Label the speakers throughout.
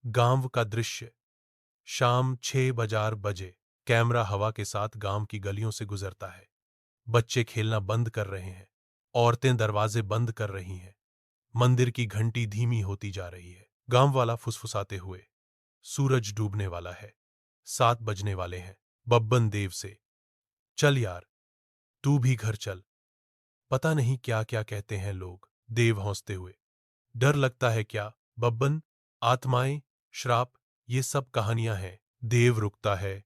Speaker 1: गांव का दृश्य। शाम 6 बजे कैमरा हवा के साथ गांव की गलियों से गुजरता है। बच्चे खेलना बंद कर रहे हैं। औरतें दरवाजे बंद कर रही हैं। मंदिर की घंटी धीमी होती जा रही है। गांव वाला फुसफुसाते हुए, सूरज डूबने वाला है, 7 बजने वाले हैं। बब्बन देव से, चल यार, तू भी घर चल। पता नहीं क्या क्या कहते हैं लोग। देव हंसते हुए, डर लगता है क्या बब्बन? आत्माएं, श्राप, ये सब कहानियां हैं। देव रुकता है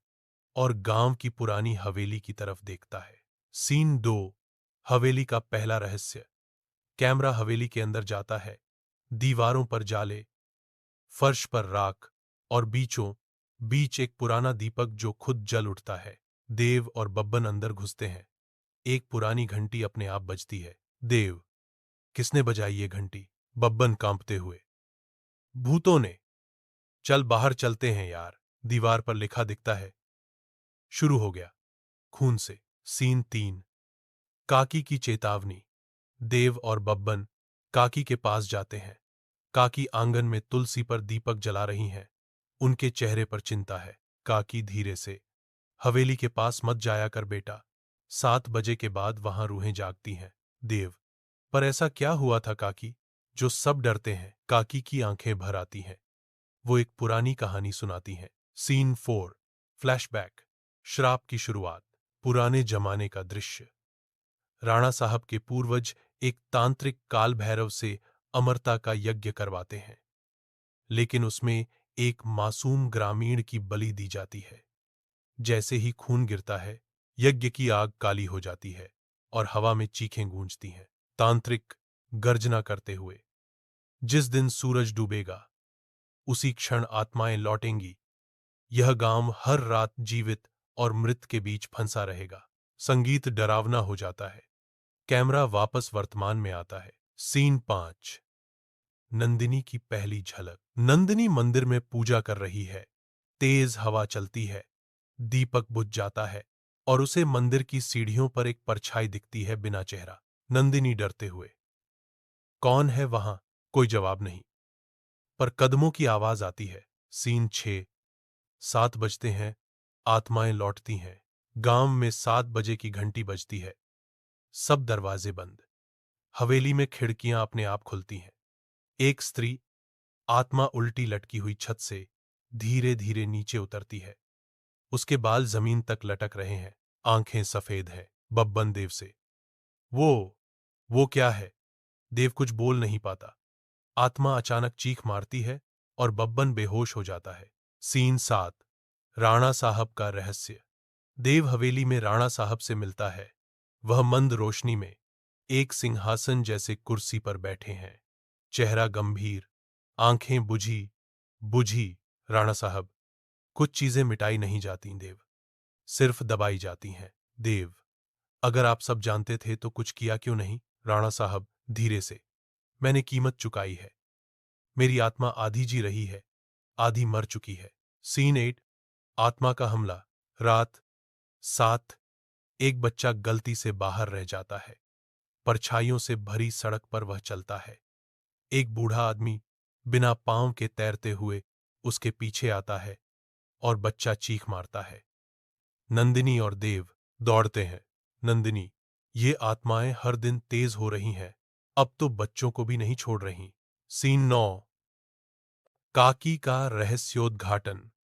Speaker 1: और गांव की पुरानी हवेली की तरफ देखता है। सीन 2। हवेली का पहला रहस्य। कैमरा हवेली के अंदर जाता है। दीवारों पर जाले, फर्श पर राख और बीचों बीच एक पुराना दीपक जो खुद जल उठता है। देव और बब्बन अंदर घुसते हैं। एक पुरानी घंटी अपने आप बजती है। देव, किसने बजाई ये घंटी? बब्बन कांपते हुए, भूतों ने। चल बाहर चलते हैं यार। दीवार पर लिखा दिखता है, शुरू हो गया खून से। सीन 3। काकी की चेतावनी। देव और बब्बन काकी के पास जाते हैं। काकी आंगन में तुलसी पर दीपक जला रही हैं। उनके चेहरे पर चिंता है। काकी धीरे से, हवेली के पास मत जाया कर बेटा। 7 बजे के बाद वहां रूहें जागती हैं। देव, पर ऐसा क्या हुआ था काकी, जो सब डरते हैं? काकी की आंखें भर आती हैं। वो एक पुरानी कहानी सुनाती हैं। सीन 4। फ्लैशबैक। श्राप की शुरुआत। पुराने जमाने का दृश्य। राणा साहब के पूर्वज एक तांत्रिक काल भैरव से अमरता का यज्ञ करवाते हैं, लेकिन उसमें एक मासूम ग्रामीण की बलि दी जाती है। जैसे ही खून गिरता है, यज्ञ की आग काली हो जाती है और हवा में चीखें गूंजती हैं। तांत्रिक गर्जना करते हुए, जिस दिन सूरज डूबेगा उसी क्षण आत्माएं लौटेंगी। यह गांव हर रात जीवित और मृत के बीच फंसा रहेगा। संगीत डरावना हो जाता है। कैमरा वापस वर्तमान में आता है। सीन 5। नंदिनी की पहली झलक। नंदिनी मंदिर में पूजा कर रही है। तेज हवा चलती है। दीपक बुझ जाता है और उसे मंदिर की सीढ़ियों पर एक परछाई दिखती है, बिना चेहरा। नंदिनी डरते हुए, कौन है वहां? कोई जवाब नहीं, पर कदमों की आवाज आती है। सीन 6। 7 बजते हैं। आत्माएं लौटती हैं। गांव में 7 बजे की घंटी बजती है। सब दरवाजे बंद। हवेली में खिड़कियां अपने आप खुलती हैं। एक स्त्री आत्मा उल्टी लटकी हुई छत से धीरे धीरे नीचे उतरती है। उसके बाल जमीन तक लटक रहे हैं। आंखें सफेद हैं। बब्बन देव से, वो क्या है? देव कुछ बोल नहीं पाता। आत्मा अचानक चीख मारती है और बब्बन बेहोश हो जाता है। सीन 7। राणा साहब का रहस्य। देव हवेली में राणा साहब से मिलता है। वह मंद रोशनी में एक सिंहासन जैसे कुर्सी पर बैठे हैं। चेहरा गंभीर, आंखें बुझी बुझी। राणा साहब, कुछ चीजें मिटाई नहीं जाती देव, सिर्फ दबाई जाती हैं। देव, अगर आप सब जानते थे तो कुछ किया क्यों नहीं? राणा साहब धीरे से, मैंने कीमत चुकाई है। मेरी आत्मा आधी जी रही है, आधी मर चुकी है। सीन 8। आत्मा का हमला। रात 7। एक बच्चा गलती से बाहर रह जाता है। परछाइयों से भरी सड़क पर वह चलता है। एक बूढ़ा आदमी बिना पांव के तैरते हुए उसके पीछे आता है और बच्चा चीख मारता है। नंदिनी और देव दौड़ते हैं। नंदिनी, ये आत्माएं हर दिन तेज हो रही हैं, अब तो बच्चों को भी नहीं छोड़ रही। सीन 9। काकी का रहस्योद्घाटन।